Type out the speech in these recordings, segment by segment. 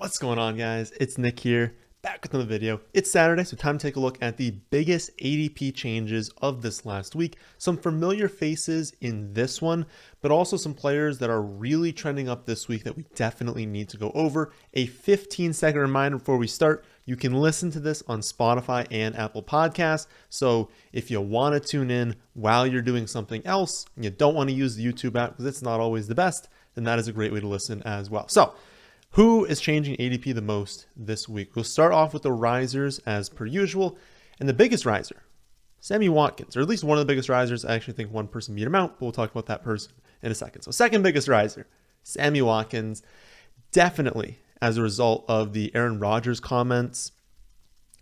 What's going on, guys? It's Nick here, back with another video. It's Saturday, so time to take a look at the biggest ADP changes of this last week. Some familiar faces in this one, but also some players that are really trending up this week that we definitely need to go over. A 15-second reminder before we start, you can listen to this on Spotify and Apple Podcasts. So if you want to tune in while you're doing something else, and you don't want to use the YouTube app because it's not always the best, then that is a great way to listen as well. So who is changing ADP the most this week? We'll start off with the risers as per usual. And the biggest riser, Sammy Watkins, or at least one of the biggest risers. I actually think one person beat him out, but we'll talk about that person in a second. So second biggest riser, Sammy Watkins, definitely as a result of the Aaron Rodgers comments.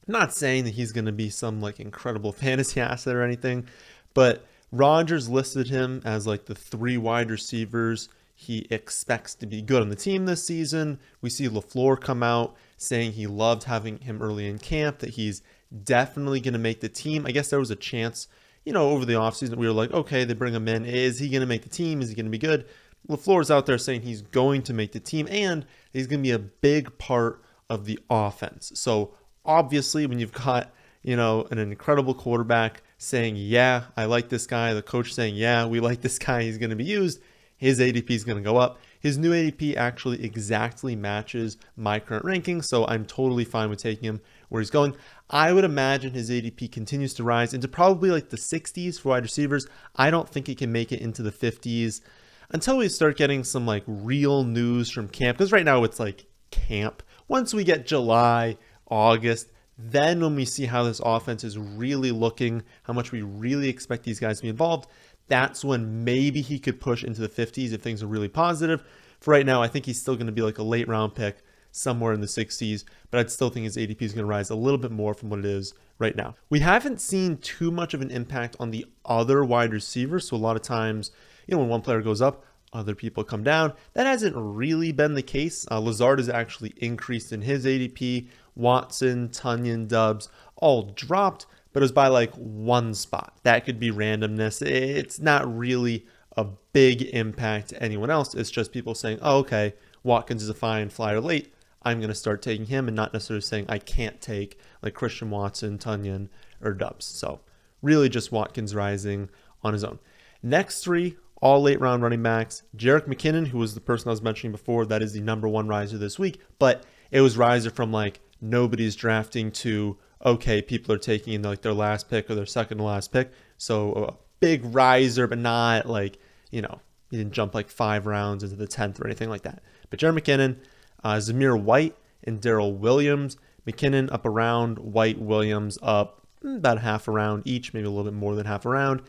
I'm not saying that he's going to be some like incredible fantasy asset or anything, but Rodgers listed him as like the 3 wide receivers he expects to be good on the team this season. We see LaFleur come out saying he loved having him early in camp, that he's definitely going to make the team. I guess there was a chance, over the offseason, we were like, okay, they bring him in. Is he going to make the team? Is he going to be good? LaFleur's out there saying he's going to make the team and he's going to be a big part of the offense. So obviously when you've got, an incredible quarterback saying, yeah, I like this guy, the coach saying, yeah, we like this guy, he's going to be used, his ADP is going to go up. His new ADP actually exactly matches my current ranking, so I'm totally fine with taking him where he's going. I would imagine his ADP continues to rise into probably like the 60s for wide receivers. I don't think he can make it into the 50s until we start getting some like real news from camp, because right now it's like camp. Once we get July, August, then when we see how this offense is really looking, how much we really expect these guys to be involved, that's when maybe he could push into the 50s if things are really positive. For right now, I think he's still going to be like a late round pick somewhere in the 60s, but I'd still think his ADP is going to rise a little bit more from what it is right now. We haven't seen too much of an impact on the other wide receivers, so a lot of times, when one player goes up, other people come down. That hasn't really been the case. Lazard has actually increased in his ADP. Watson, Tunyon, Dubs all dropped, but it was by like 1 spot. That could be randomness. It's not really a big impact to anyone else. It's just people saying, oh, okay, Watkins is a fine flyer late, I'm going to start taking him, and not necessarily saying I can't take like Christian Watson, Tunyon, or Dubs. So really just Watkins rising on his own. Next 3, all late round running backs. Jerick McKinnon, who was the person I was mentioning before, that is the number 1 riser this week, but it was riser from like nobody's drafting to, okay, people are taking in like their last pick or their second to last pick. So a big riser, but not like, he didn't jump like 5 rounds into the 10th or anything like that. But Jerick McKinnon, Zamir White, and Darrell Williams. McKinnon up a round, White, Williams up about half a round each, maybe a little bit more than half a round.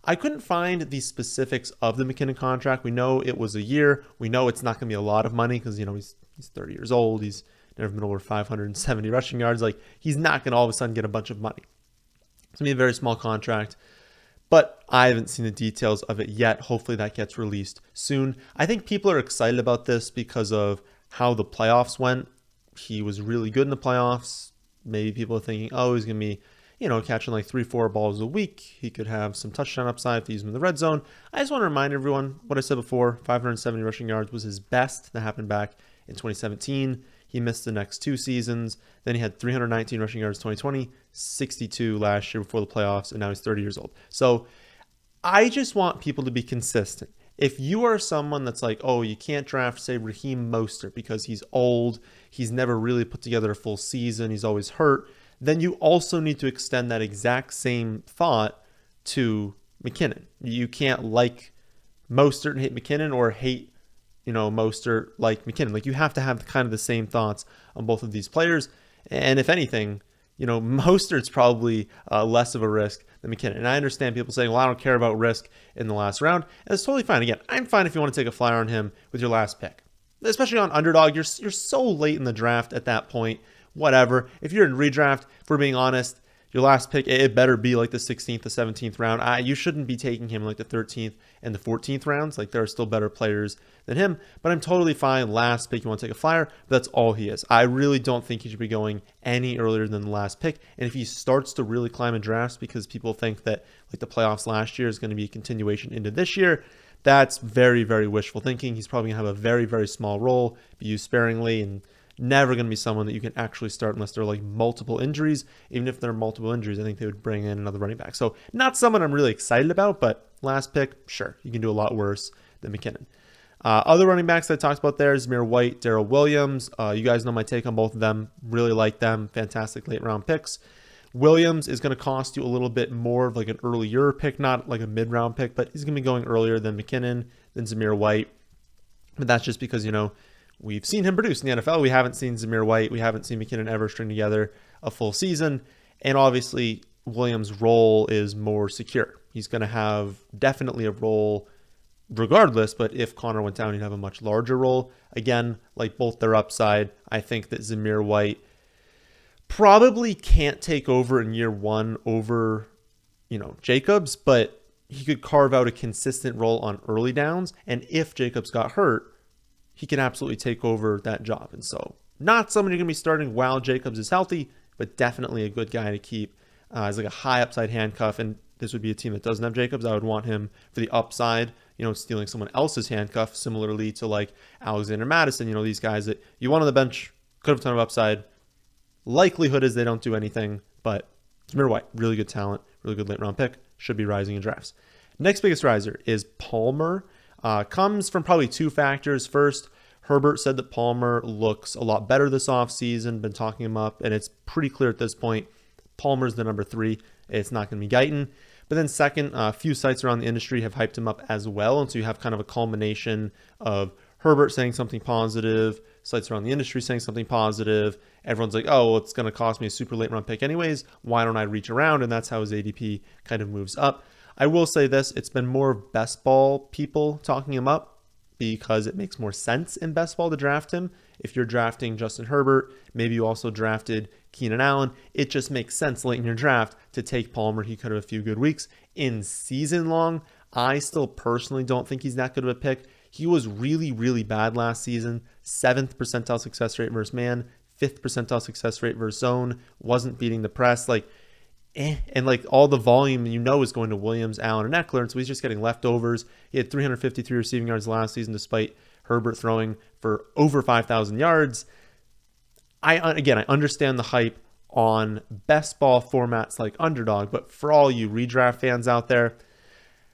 I couldn't find the specifics of the McKinnon contract. We know it was a year. We know it's not going to be a lot of money because, he's 30 years old. He's never been over 570 rushing yards. Like, he's not going to all of a sudden get a bunch of money. It's going to be a very small contract, but I haven't seen the details of it yet. Hopefully that gets released soon. I think people are excited about this because of how the playoffs went. He was really good in the playoffs. Maybe people are thinking, oh, he's going to be, catching like 3-4 balls a week. He could have some touchdown upside if he used him in the red zone. I just want to remind everyone what I said before. 570 rushing yards was his best. That happened back in 2017. He missed the next 2 seasons. Then he had 319 rushing yards 2020, 62 last year before the playoffs, and now he's 30 years old. So I just want people to be consistent. If you are someone that's like, oh, you can't draft, say, Raheem Mostert because he's old, he's never really put together a full season, he's always hurt, then you also need to extend that exact same thought to McKinnon. You can't like Mostert and hate McKinnon, or hate Mostert like McKinnon. Like, you have to have kind of the same thoughts on both of these players. And if anything, Mostert's probably less of a risk than McKinnon. And I understand people saying, well, I don't care about risk in the last round. And it's totally fine. Again, I'm fine if you want to take a flyer on him with your last pick. Especially on Underdog, you're so late in the draft at that point. Whatever. If you're in redraft, if we're being honest, your last pick, it better be like the 16th, the 17th round. You shouldn't be taking him like the 13th and the 14th rounds. Like, there are still better players than him. But I'm totally fine. Last pick, you want to take a flyer, but that's all he is. I really don't think he should be going any earlier than the last pick. And if he starts to really climb in drafts because people think that like the playoffs last year is going to be a continuation into this year, that's very, very wishful thinking. He's probably going to have a very, very small role, be used sparingly, and never going to be someone that you can actually start unless there are like multiple injuries. Even if there are multiple injuries, I think they would bring in another running back. So not someone I'm really excited about, but last pick, sure, you can do a lot worse than McKinnon. Other running backs that I talked about there, Zamir White, Darrell Williams. You guys know my take on both of them. Really like them. Fantastic late round picks. Williams is going to cost you a little bit more of like an earlier pick, not like a mid-round pick, but he's going to be going earlier than McKinnon, than Zamir White. But that's just because, we've seen him produce in the NFL. We haven't seen Zamir White. We haven't seen McKinnon ever string together a full season. And obviously, Williams' role is more secure. He's going to have definitely a role regardless, but if Connor went down, he'd have a much larger role. Again, like both their upside, I think that Zamir White probably can't take over in year one over, Jacobs, but he could carve out a consistent role on early downs. And if Jacobs got hurt, he can absolutely take over that job. And so not someone you're going to be starting while Jacobs is healthy, but definitely a good guy to keep as like a high upside handcuff. And this would be a team that doesn't have Jacobs. I would want him for the upside, stealing someone else's handcuff, similarly to like Alexander Madison, these guys that you want on the bench, could have a ton of upside. Likelihood is they don't do anything, but Zamir White, really good talent, really good late round pick, should be rising in drafts. Next biggest riser is Palmer. Comes from probably two factors. First, Herbert said that Palmer looks a lot better this offseason, been talking him up, and it's pretty clear at this point Palmer's the number 3. It's not going to be Guyton. But then second, a few sites around the industry have hyped him up as well, and so you have kind of a culmination of Herbert saying something positive, sites around the industry saying something positive. Everyone's like, oh, well, it's going to cost me a super late round pick anyways. Why don't I reach around? And that's how his ADP kind of moves up. I will say this, it's been more best ball people talking him up because it makes more sense in best ball to draft him. If you're drafting Justin Herbert, maybe you also drafted Keenan Allen, it just makes sense late in your draft to take Palmer. He could have a few good weeks. In season long, I still personally don't think he's that good of a pick. He was really, really bad last season. 7th percentile success rate versus man, 5th percentile success rate versus zone, wasn't beating the press. And all the volume is going to Williams, Allen, and Eckler, and so he's just getting leftovers. He had 353 receiving yards last season despite Herbert throwing for over 5,000 yards. I understand the hype on best ball formats like Underdog, but for all you redraft fans out there,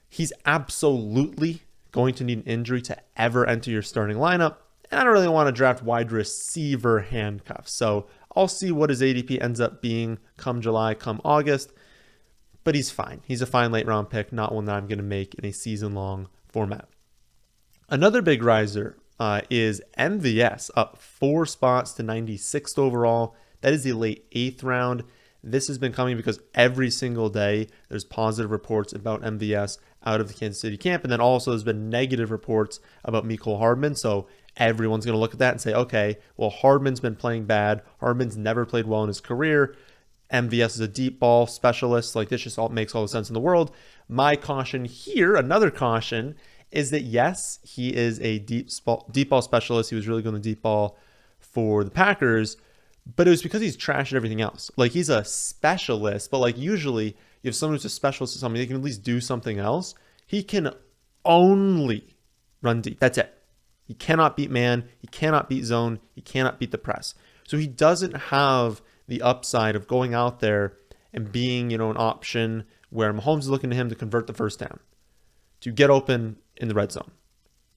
he's absolutely going to need an injury to ever enter your starting lineup. And I don't really want to draft wide receiver handcuffs. So I'll see what his ADP ends up being come July, come August. But he's fine. He's a fine late round pick, not one that I'm going to make in a season-long format. Another big riser is MVS, up 4 spots to 96th overall. That is the late 8th round. This has been coming because every single day there's positive reports about MVS out of the Kansas City camp. And then also there's been negative reports about Mecole Hardman. So everyone's going to look at that and say, okay, well, Hardman's been playing bad. Hardman's never played well in his career. MVS is a deep ball specialist. This just all makes all the sense in the world. My caution here, another caution, is that yes, he is a deep ball specialist. He was really good on the deep ball for the Packers, but it was because he's trash at everything else. He's a specialist, but usually you have someone who's a specialist at something, they can at least do something else. He can only run deep. That's it. He cannot beat man. He cannot beat zone. He cannot beat the press. So he doesn't have the upside of going out there and being, an option where Mahomes is looking to him to convert the first down, to get open in the red zone,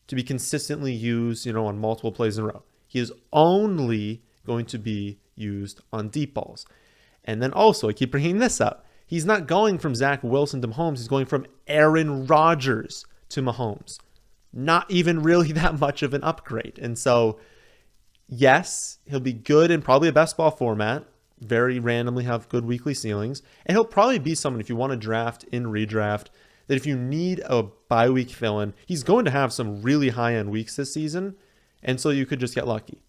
to be consistently used, on multiple plays in a row. He is only going to be used on deep balls. And then also, I keep bringing this up, he's not going from Zach Wilson to Mahomes. He's going from Aaron Rodgers to Mahomes. Not even really that much of an upgrade. And so, yes, he'll be good in probably a best ball format, very randomly have good weekly ceilings. And he'll probably be someone, if you want to draft in redraft, that if you need a bye week fill-in, he's going to have some really high-end weeks this season. And so you could just get lucky.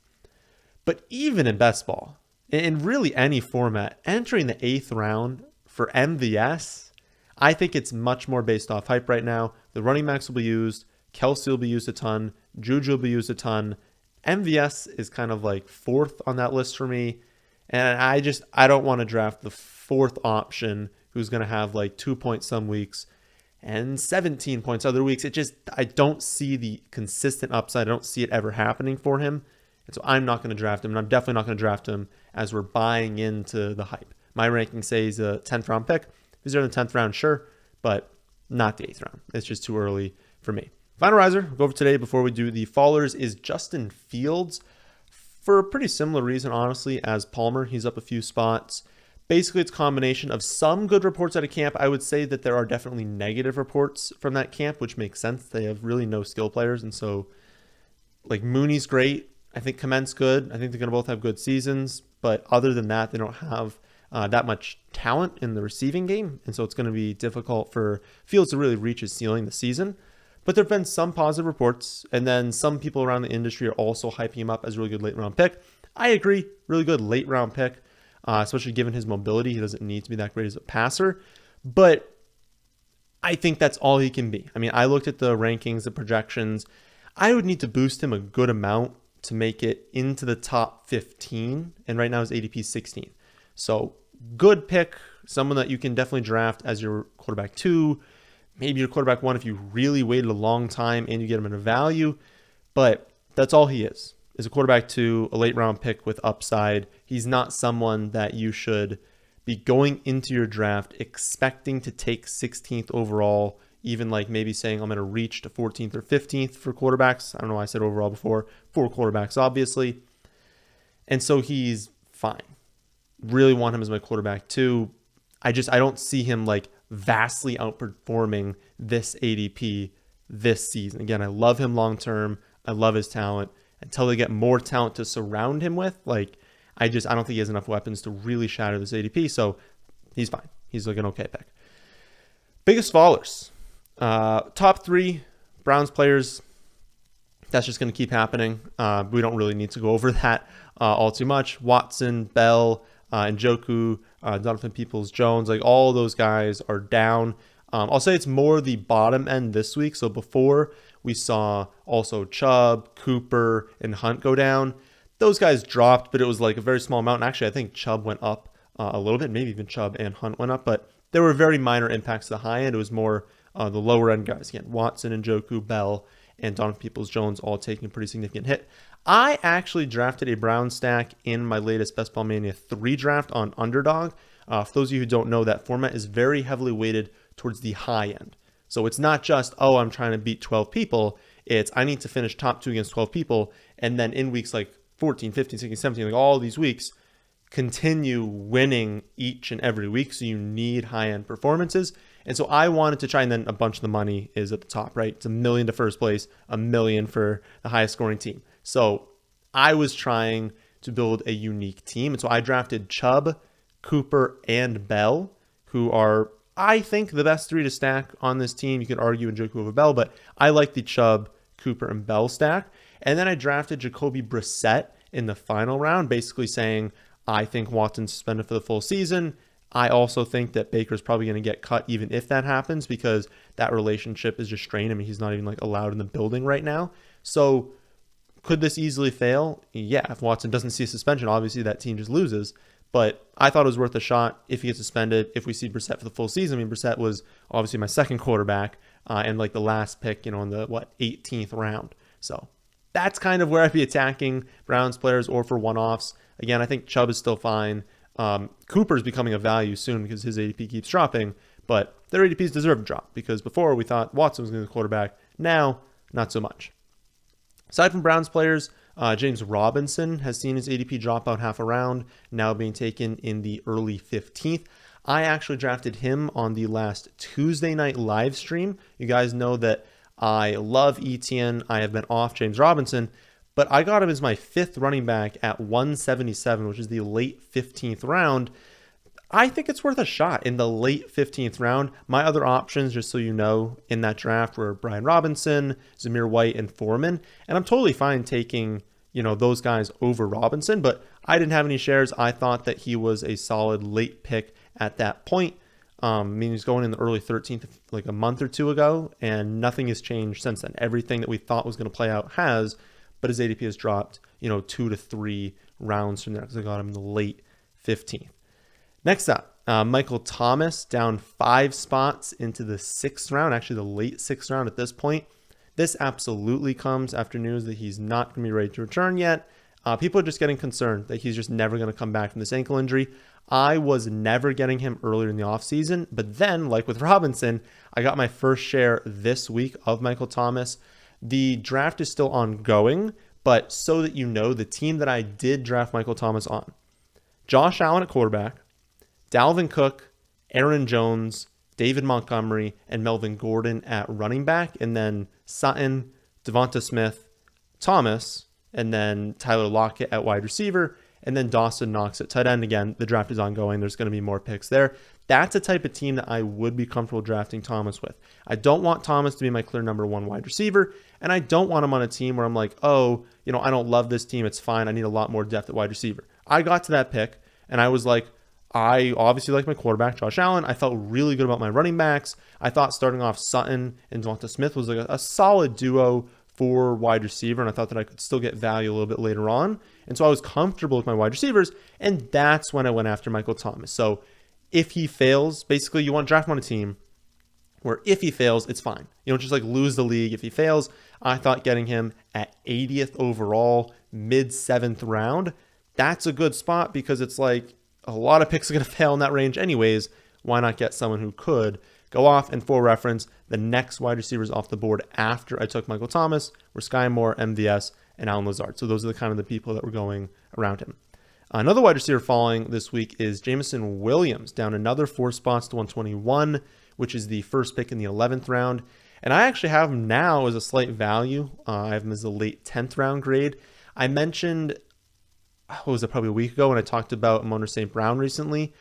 But even in best ball, in really any format, entering the 8th round for MVS, I think it's much more based off hype right now. The running backs will be used. Kelsey will be used a ton. Juju will be used a ton. MVS is kind of 4th on that list for me. And I don't want to draft the 4th option who's going to have 2 points some weeks and 17 points other weeks. I don't see the consistent upside. I don't see it ever happening for him. And so I'm not going to draft him, and I'm definitely not going to draft him as we're buying into the hype. My rankings say he's a 10th round pick. If he's in the 10th round, sure, but not the 8th round. It's just too early for me. Final riser, we'll go over today before we do the fallers, is Justin Fields, for a pretty similar reason, honestly, as Palmer. He's up a few spots. Basically, it's a combination of some good reports out of camp. I would say that there are definitely negative reports from that camp, which makes sense. They have really no skill players. And so, like, Mooney's great. I think Kment's good. I think they're going to both have good seasons. But other than that, they don't have that much talent in the receiving game. And so it's going to be difficult for Fields to really reach his ceiling this season. But there have been some positive reports. And then some people around the industry are also hyping him up as a really good late round pick. I agree. Really good late round pick. Especially given his mobility. He doesn't need to be that great as a passer. But I think that's all he can be. I mean, I looked at the rankings, the projections. I would need to boost him a good amount to make it into the top 15. And right now his ADP is 16. So good pick. Someone that you can definitely draft as your quarterback 2. Maybe your quarterback 1 if you really waited a long time and you get him in a value. But that's all he is a quarterback 2, a late round pick with upside. He's not someone that you should be going into your draft expecting to take 16th overall, even like maybe saying I'm going to reach to 14th or 15th for quarterbacks. I don't know why I said overall before. 4 quarterbacks, obviously. And so he's fine. Really want him as my quarterback 2. I don't see him like vastly outperforming this ADP this season. Again, I love him long term. I love his talent. Until they get more talent to surround him with, like, I don't think he has enough weapons to really shatter this ADP. So he's fine. He's like an okay pick. Biggest fallers. Top 3 Browns players. That's just going to keep happening. We don't really need to go over that all too much. Watson, Bell, Njoku, Donovan Peoples-Jones, like all those guys are down. I'll say it's more the bottom end this week. So before we saw also Chubb, Cooper, and Hunt go down. Those guys dropped, but it was like a very small amount. And actually, I think Chubb went up a little bit. Maybe even Chubb and Hunt went up. But there were very minor impacts to the high end. It was more the lower end guys. Again, Watson, Njoku, Bell, and Donovan Peoples-Jones all taking a pretty significant hit. I actually drafted a Brown stack in my latest Best Ball Mania 3 draft on Underdog. For those of you who don't know, that format is very heavily weighted towards the high end. So it's not just, oh, I'm trying to beat 12 people. It's I need to finish top 2 against 12 people. And then in weeks like 14, 15, 16, 17, like all these weeks, continue winning each and every week. So you need high-end performances. And so I wanted to try, and then a bunch of the money is at the top, right? It's $1 million to first place, $1 million for the highest scoring team. So I was trying to build a unique team. And so I drafted Chubb, Cooper, and Bell, who are, I think, the best 3 to stack on this team. You could argue Njoku over Bell, but I like the Chubb, Cooper, and Bell stack. And then I drafted Jacoby Brissett in the final round, basically saying, I think Watson's suspended for the full season. I also think that Baker's probably going to get cut even if that happens because that relationship is just strained. I mean, he's not even like allowed in the building right now. So could this easily fail? Yeah, if Watson doesn't see a suspension, obviously that team just loses. But I thought it was worth a shot if he gets suspended, if we see Brissett for the full season. I mean, Brissett was obviously my second quarterback and like the last pick, in the 18th round. So that's kind of where I'd be attacking Browns players or for one-offs. Again, I think Chubb is still fine. Cooper's becoming a value soon because his ADP keeps dropping, but their ADPs deserve a drop because before we thought Watson was going to be the quarterback. Now, not so much. Aside from Browns players, James Robinson has seen his ADP drop out half a round, now being taken in the early 15th. I actually drafted him on the last Tuesday night live stream. You guys know that I love Etienne. I have been off James Robinson, but I got him as my 5th running back at 177, which is the late 15th round. I think it's worth a shot in the late 15th round. My other options, just so you know, in that draft were Brian Robinson, Zamir White, and Foreman. And I'm totally fine taking, those guys over Robinson, but I didn't have any shares. I thought that he was a solid late pick at that point. He's going in the early 13th, like a month or 2 ago, and nothing has changed since then. Everything that we thought was going to play out has, but his ADP has dropped, 2 to 3 rounds from there because I got him in the late 15th. Next up, Michael Thomas down 5 spots into the 6th round, actually the late 6th round at this point. This absolutely comes after news that he's not going to be ready to return yet. People are just getting concerned that he's just never going to come back from this ankle injury. I was never getting him earlier in the offseason, but then, like with Robinson, I got my first share this week of Michael Thomas. The draft is still ongoing, but so that you know, the team that I did draft Michael Thomas on: Josh Allen at quarterback, Dalvin Cook, Aaron Jones, David Montgomery, and Melvin Gordon at running back, and then Sutton, Devonta Smith, Thomas, and then Tyler Lockett at wide receiver, and then Dawson Knox at tight end. Again, the draft is ongoing. There's going to be more picks there. That's a type of team that I would be comfortable drafting Thomas with. I don't want Thomas to be my clear number one wide receiver, and I don't want him on a team where I'm like, oh, I don't love this team. It's fine. I need a lot more depth at wide receiver. I got to that pick, and I was like, I obviously like my quarterback, Josh Allen. I felt really good about my running backs. I thought starting off Sutton and Devonta Smith was like a solid duo for wide receiver, and I thought that I could still get value a little bit later on. And so I was comfortable with my wide receivers, and that's when I went after Michael Thomas. So if he fails, basically you want to draft him on a team where if he fails, it's fine. You don't just like lose the league if he fails. I thought getting him at 80th overall, mid-7th round, that's a good spot because it's like a lot of picks are going to fail in that range anyways. Why not get someone who could go off? And for reference, the next wide receivers off the board after I took Michael Thomas were Sky Moore, MVS, and Allen Lazard. So those are the kind of the people that were going around him. Another wide receiver falling this week is Jameson Williams, down another 4 spots to 121, which is the first pick in the 11th round. And I actually have him now as a slight value. I have him as a late 10th round grade. I mentioned, what was it, probably a week ago when I talked about Amon St. Brown recently,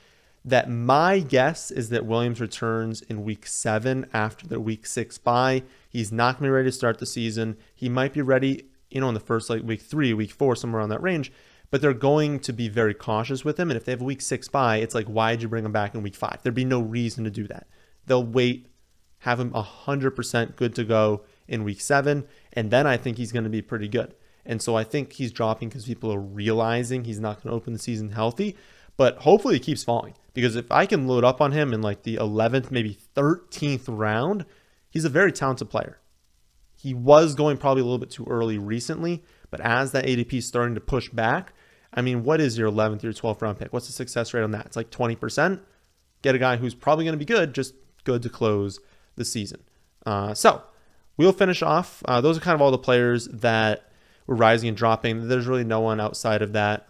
that my guess is that Williams returns in week 7 after their week 6 bye. He's not going to be ready to start the season. He might be ready, in the first week 3, week 4, somewhere around that range, but they're going to be very cautious with him. And if they have a week 6 bye, it's like, why did you bring him back in week 5? There'd be no reason to do that. They'll wait, have him 100% good to go in week 7, and then I think he's going to be pretty good. And so I think he's dropping because people are realizing he's not going to open the season healthy, but hopefully he keeps falling, because if I can load up on him in like the 11th, maybe 13th round, he's a very talented player. He was going probably a little bit too early recently, but as that ADP is starting to push back, I mean, what is your 11th or 12th round pick? What's the success rate on that? It's like 20%. Get a guy who's probably going to be good, just good to close the season. So we'll finish off. Those are kind of all the players that were rising and dropping. There's really no one outside of that.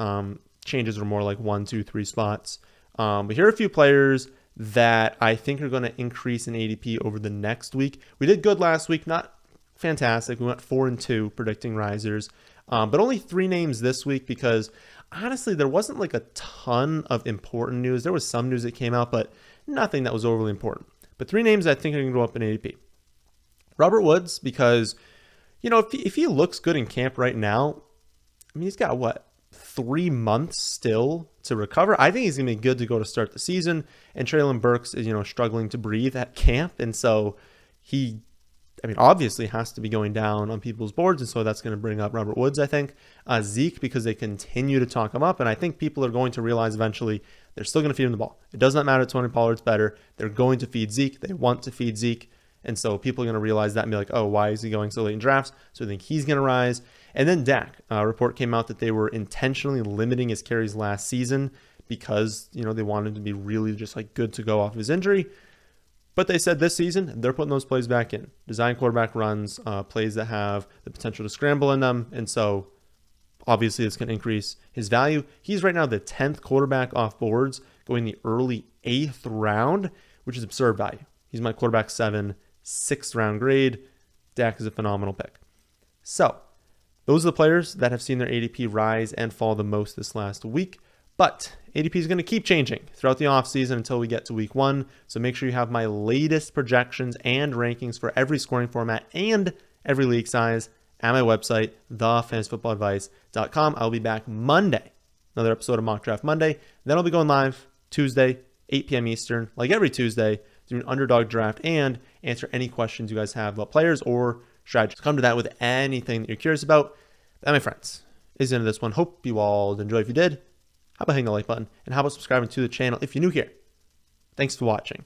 Changes were more like 1, 2, 3 spots. But here are a few players that I think are going to increase in ADP over the next week. We did good last week, not fantastic. We went 4-2 predicting risers, but only 3 names this week because honestly, there wasn't like a ton of important news. There was some news that came out, but nothing that was overly important. But 3 names I think are going to go up in ADP. Robert Woods, because, if he looks good in camp right now, I mean, he's got 3 months still to recover. I think he's going to be good to go to start the season. And Treylon Burks is, struggling to breathe at camp. And so he, obviously has to be going down on people's boards. And so that's going to bring up Robert Woods, I think. Zeke, because they continue to talk him up. And I think people are going to realize eventually they're still going to feed him the ball. It does not matter if Tony Pollard's better. They're going to feed Zeke. They want to feed Zeke. And so people are going to realize that and be like, oh, why is he going so late in drafts? So I think he's going to rise. And then Dak. A report came out that they were intentionally limiting his carries last season because, they wanted him to be really just like good to go off of his injury. But they said this season, they're putting those plays back in. Design quarterback runs, plays that have the potential to scramble in them. And so obviously it's going to increase his value. He's right now the 10th quarterback off boards going the early 8th round, which is absurd value. He's my quarterback 7, 6th round grade. Dak is a phenomenal pick. So those are the players that have seen their ADP rise and fall the most this last week. But ADP is going to keep changing throughout the offseason until we get to week 1. So make sure you have my latest projections and rankings for every scoring format and every league size at my website, thefantasyfootballadvice.com. I'll be back Monday, another episode of Mock Draft Monday. Then I'll be going live Tuesday, 8 p.m. Eastern, like every Tuesday, do an Underdog draft and answer any questions you guys have about players or strategies. Come to that with anything that you're curious about. That, my friends, is the end of this one. Hope you all enjoyed. If you did, how about hitting the like button? And how about subscribing to the channel if you're new here? Thanks for watching.